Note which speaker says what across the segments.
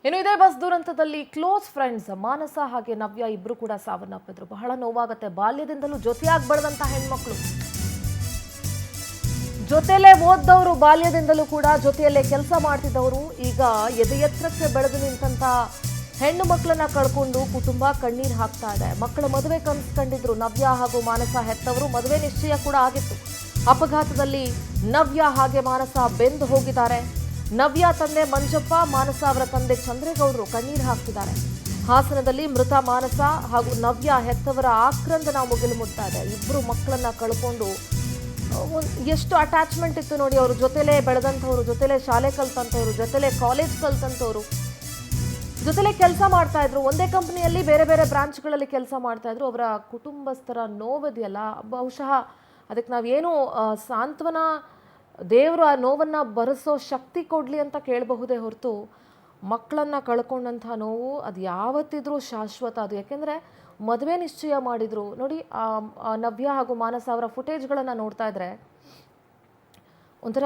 Speaker 1: ಇನ್ನು ಇದೇ ಬಸ್ ದುರಂತದಲ್ಲಿ ಕ್ಲೋಸ್ ಫ್ರೆಂಡ್ಸ್ ಮಾನಸ ಹಾಗೆ ನವ್ಯ ಇಬ್ರು ಕೂಡ ಸಾವನ್ನಪ್ಪಿದ್ರು. ಬಹಳ ನೋವಾಗುತ್ತೆ. ಬಾಲ್ಯದಿಂದಲೂ ಜೊತೆಯಾಗಿ ಬೆಳೆದಂತ ಹೆಣ್ಮಕ್ಳು, ಜೊತೆಲೇ ಓದ್ದವರು, ಬಾಲ್ಯದಿಂದಲೂ ಕೂಡ ಜೊತೆಯಲ್ಲೇ ಕೆಲಸ ಮಾಡ್ತಿದ್ದವರು, ಈಗ ಎದೆ ಎತ್ತರಕ್ಕೆ ಬೆಳೆದು ನಿಂತಂತ ಹೆಣ್ಣು ಮಕ್ಕಳನ್ನ ಕಳ್ಕೊಂಡು ಕುಟುಂಬ ಕಣ್ಣೀರು ಹಾಕ್ತಾ ಇದೆ. ಮಕ್ಕಳ ಮದುವೆ ಕನಸು ಕಂಡಿದ್ರು ನವ್ಯ ಹಾಗೂ ಮಾನಸ ಹೆತ್ತವರು. ಮದುವೆ ನಿಶ್ಚಯ ಕೂಡ ಆಗಿತ್ತು. ಅಪಘಾತದಲ್ಲಿ ನವ್ಯ ಹಾಗೆ ಮಾನಸ ಬೆಂದು ಹೋಗಿದ್ದಾರೆ. ನವ್ಯ ತಂದೆ ಮಂಜಪ್ಪ, ಮಾನಸ ಅವರ ತಂದೆ ಚಂದ್ರೇಗೌಡರು ಕಣ್ಣೀರು ಹಾಕ್ತಿದ್ದಾರೆ. ಹಾಸನದಲ್ಲಿ ಮೃತ ಮಾನಸ ಹಾಗೂ ನವ್ಯ ಹೆತ್ತವರ ಆಕ್ರಂದನ ಮುಗಿಲು ಮುಟ್ತಾ ಇದೆ. ಇಬ್ಬರು ಮಕ್ಕಳನ್ನ ಕಳ್ಕೊಂಡು ಎಷ್ಟು ಅಟ್ಯಾಚ್ಮೆಂಟ್ ಇತ್ತು ನೋಡಿ. ಅವರು ಜೊತೆಲೇ ಬೆಳೆದಂಥವ್ರು, ಜೊತೆಲೇ ಶಾಲೆ ಕಲ್ತಂಥವ್ರು, ಜೊತೆಲೇ ಕಾಲೇಜ್ ಕಲ್ತಂಥವ್ರು, ಜೊತೆಲೇ ಕೆಲಸ ಮಾಡ್ತಾ ಇದ್ರು. ಒಂದೇ ಕಂಪನಿಯಲ್ಲಿ ಬೇರೆ ಬೇರೆ ಬ್ರಾಂಚ್ಗಳಲ್ಲಿ ಕೆಲಸ ಮಾಡ್ತಾ ಇದ್ರು. ಅವರ ಕುಟುಂಬಸ್ಥರ ನೋವಿದೆಯಲ್ಲ, ಬಹುಶಃ ಅದಕ್ಕೆ ನಾವೇನು ಸಾಂತ್ವನ, ದೇವರು ಆ ನೋವನ್ನು ಭರಿಸೋ ಶಕ್ತಿ ಕೊಡಲಿ ಅಂತ ಕೇಳಬಹುದೇ ಹೊರತು, ಮಕ್ಕಳನ್ನು ಕಳ್ಕೊಂಡಂಥ ನೋವು ಅದು ಯಾವತ್ತಿದ್ರೂ ಶಾಶ್ವತ. ಅದು ಯಾಕೆಂದರೆ ಮದುವೆ ನಿಶ್ಚಯ ಮಾಡಿದರು ನೋಡಿ. ನವ್ಯ ಹಾಗೂ ಮಾನಸ ಅವರ ಫುಟೇಜ್ಗಳನ್ನು ನೋಡ್ತಾ ಇದ್ರೆ ಒಂಥರ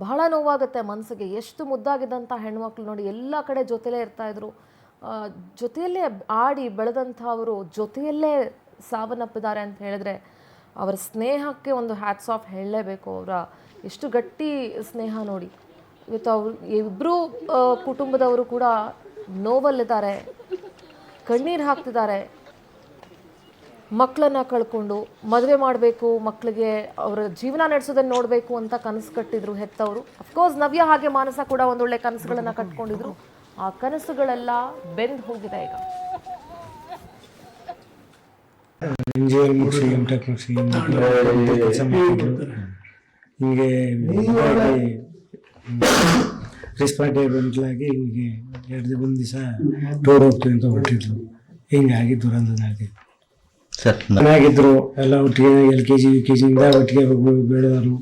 Speaker 1: ಬಹಳ ನೋವಾಗುತ್ತೆ ಮನಸ್ಸಿಗೆ. ಎಷ್ಟು ಮುದ್ದಾಗಿದ್ದಂಥ ಹೆಣ್ಮಕ್ಳು ನೋಡಿ, ಎಲ್ಲ ಕಡೆ ಜೊತೆಲೇ ಇರ್ತಾಯಿದ್ರು, ಜೊತೆಯಲ್ಲೇ ಆಡಿ ಬೆಳೆದಂಥವರು ಜೊತೆಯಲ್ಲೇ ಸಾವನ್ನಪ್ಪಿದ್ದಾರೆ ಅಂತ ಹೇಳಿದ್ರೆ ಅವರ ಸ್ನೇಹಕ್ಕೆ ಒಂದು ಹ್ಯಾಟ್ಸ್ ಆಫ್ ಹೇಳಲೇಬೇಕು. ಅವರ ಎಷ್ಟು ಗಟ್ಟಿ ಸ್ನೇಹ ನೋಡಿ. ಇವತ್ತು ಅವರು ಇಬ್ಬರು ಕುಟುಂಬದವರು ಕೂಡ ನೋವಲ್ಲಿದ್ದಾರೆ, ಕಣ್ಣೀರು ಹಾಕ್ತಿದ್ದಾರೆ. ಮಕ್ಕಳನ್ನು ಕಳ್ಕೊಂಡು ಮದುವೆ ಮಾಡಬೇಕು, ಮಕ್ಕಳಿಗೆ ಅವರ ಜೀವನ ನಡೆಸೋದನ್ನು ನೋಡಬೇಕು ಅಂತ ಕನಸು ಕಟ್ಟಿದ್ರು ಹೆತ್ತವರು. ಅಫ್ಕೋರ್ಸ್ ನವ್ಯ ಹಾಗೆ ಮಾನಸ ಕೂಡ ಒಂದೊಳ್ಳೆ ಕನಸುಗಳನ್ನು ಕಟ್ಕೊಂಡಿದ್ರು. ಆ ಕನಸುಗಳೆಲ್ಲ ಬೆಂದು ಹೋಗಿದೆ ಈಗ.
Speaker 2: ಇಂಜಿನಿಯರ್ ಮುಗಿಸಿ ಎಂಟೆಕ್ ಮುಗಿಸಿ ಕೆಲಸ ಮಾಡ್ತಿದ್ರು. ಹಿಂಗೆ ರೆಸ್ಪಾನ್ಸಿಬಲಾಗಿ ಹಿಂಗೆ ಒಂದು ದಿವಸ ಟೂರ್ ಹೋಗ್ತೀವಿ ಅಂತ ಹೊರಟಿದ್ರು. ಹಿಂಗಾಗಿ ದುರಂತ ನಡೆದಿತ್ತು. ಚೆನ್ನಾಗಿದ್ರು ಎಲ್ಲ ಒಟ್ಟಿಗೆ. LKG UKG ಇಂದ ಒಟ್ಟಿಗೆ ಬೆಳೆದವರು,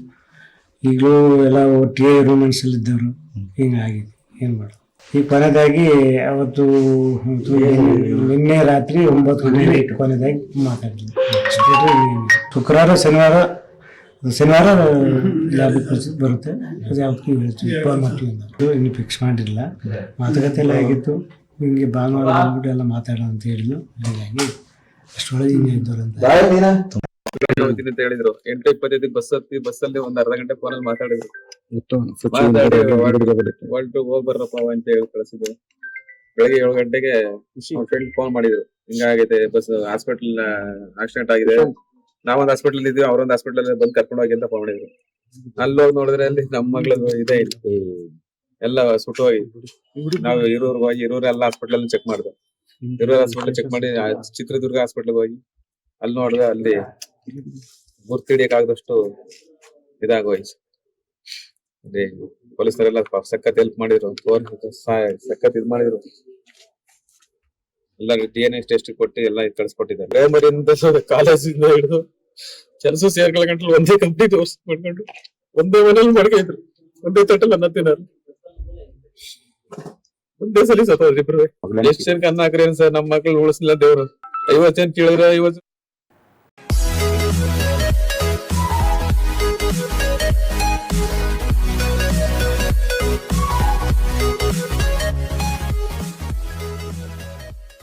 Speaker 2: ಈಗಲೂ ಎಲ್ಲ ಒಟ್ಟಿಗೆ ರೂಮೆಂಟ್ಸಲ್ಲಿದ್ದವರು. ಹಿಂಗಾಗಿದೆ, ಏನು ಮಾಡೋದು. ಈ ಕೊನೆದಾಗಿ ಅವತ್ತು ನಿನ್ನೆ ರಾತ್ರಿ 9 ಗಂಟೆ ಕೊನೆದಾಗಿ ಮಾತಾಡಿದ್ವಿ. ಶುಕ್ರವಾರ ಶನಿವಾರ ಲ್ಯಾಬಿಗೆ ಕಳಿಸಿದ್ದು ಬರುತ್ತೆ. ಅದು ಯಾವತ್ತಿಗೆ ಹೇಳ್ತೀವಿ, ಫೋನ್ ಮಾಡ್ತೀವಿ ಅಂದರು. ಇನ್ನು ಫಿಕ್ಸ್ ಮಾಡಿರಲಿಲ್ಲ, ಮಾತುಕತೆ ಎಲ್ಲ ಆಗಿತ್ತು. ಹಿಂಗೆ ಭಾನುವಾರ ಬಂದ್ಬಿಟ್ಟು ಎಲ್ಲ ಮಾತಾಡೋಣ ಅಂತ ಹೇಳಿದ್ರು. ಹಾಗಾಗಿ ಅಷ್ಟೊಳಗೆ ಹಿಂಗೆ ಇದ್ದವ್ರು ಅಂತ
Speaker 3: ಹೇಳಿದ್ರು. 8:25 ಬಸ್ ಹತ್ತಿ, ಬಸ್ಸಲ್ಲಿ ಒಂದು ಅರ್ಧ ಗಂಟೆ ಫೋನಲ್ಲಿ ಮಾತಾಡಿದ್ರು. ಹೋಗ್ ಬರ್ರಪ್ಪ ಅಂತ ಹೇಳಿ ಕಳಿಸಿದ್ರು. ಬೆಳಗ್ಗೆ 7 ಗಂಟೆಗೆ ಫ್ರೆಂಡ್ ಫೋನ್ ಮಾಡಿದ್ರು, ಹಿಂಗಾಗೈತೆ ಬಸ್, ಹಾಸ್ಪಿಟಲ್ ಆಕ್ಸಿಡೆಂಟ್ ಆಗಿದೆ, ನಾವೊಂದು ಹಾಸ್ಪಿಟಲ್ ಇದ್ವಿ, ಅವ್ರೊಂದು ಹಾಸ್ಪಿಟಲ್ ಬಂದು ಕರ್ಕೊಂಡು ಹೋಗಿ ಅಂತ ಫೋನ್ ಮಾಡಿದ್ರು. ಅಲ್ಲೋಗಿ ನೋಡಿದ್ರೆ ಅಲ್ಲಿ ನಮ್ಮ ಮಗಳದು ಇದೇ ಇತ್ತು, ಎಲ್ಲ ಸುಟ್ಟು ಹೋಗಿ. ನಾವು ಇರೋರ್ಗೆ ಹೋಗಿ ಎಲ್ಲ ಹಾಸ್ಪಿಟಲ್ ಚೆಕ್ ಮಾಡಿದ್ವಿ. ಇರೋ ಹಾಸ್ಪಿಟಲ್ ಚೆಕ್ ಮಾಡಿ ಚಿತ್ರದುರ್ಗ ಹಾಸ್ಪಿಟಲ್ ಹೋಗಿ ಅಲ್ಲಿ ನೋಡಿದ್ರೆ ಅಲ್ಲಿ ಗುರ್ತಿಡಿಯಕ್ಕಾಗದಷ್ಟು ಇದಾಗೋಯ್ತು. ಅದೇ ಪೊಲೀಸರೆಲ್ಲ ಸಖತ್ ಹೆಲ್ಪ್ ಮಾಡಿದ್ರು, ಸಖತ್ ಇದ್ ಮಾಡಿದ್ರು. ಎಲ್ಲ DNA ಟೆಸ್ಟ್ ಕೊಟ್ಟು ಎಲ್ಲ ಕಳ್ಸಿಕೊಟ್ಟಿದ್ದಾರೆ. ಪ್ರೈಮರಿಯಿಂದ ಕಾಲೇಜಿಂದ ಹಿಡಿದು ಕೆಲಸ ಸೇರ್ಗಳ ಗಂಟಲು ಒಂದೇ ಕಂಪ್ನಿ ಕೋರ್ಸ್ ಮಾಡ್ಕೊಂಡು ಒಂದೇ ಮನೇಲಿ ಮಾಡ್ಕೊಂಡಿದ್ರು. ಒಂದೇ ತಟ್ಟಲ್ಲಿ ಅನ್ನ ತಿನ್ನೋರು, ಒಂದೇ ಸಲ ಸತ್ತೋದ್ರಿ ಇಬ್ರು. ಎಷ್ಟು ಜನಕ್ಕೆ ಅನ್ನ ಹಾಕ್ರಿ ಸರ್, ನಮ್ಮ ಮಕ್ಳು ಉಳಿಸ್ಲಿಲ್ಲ ದೇವ್ರು. 50 ಜನ ಕೇಳಿದ್ರೆ 50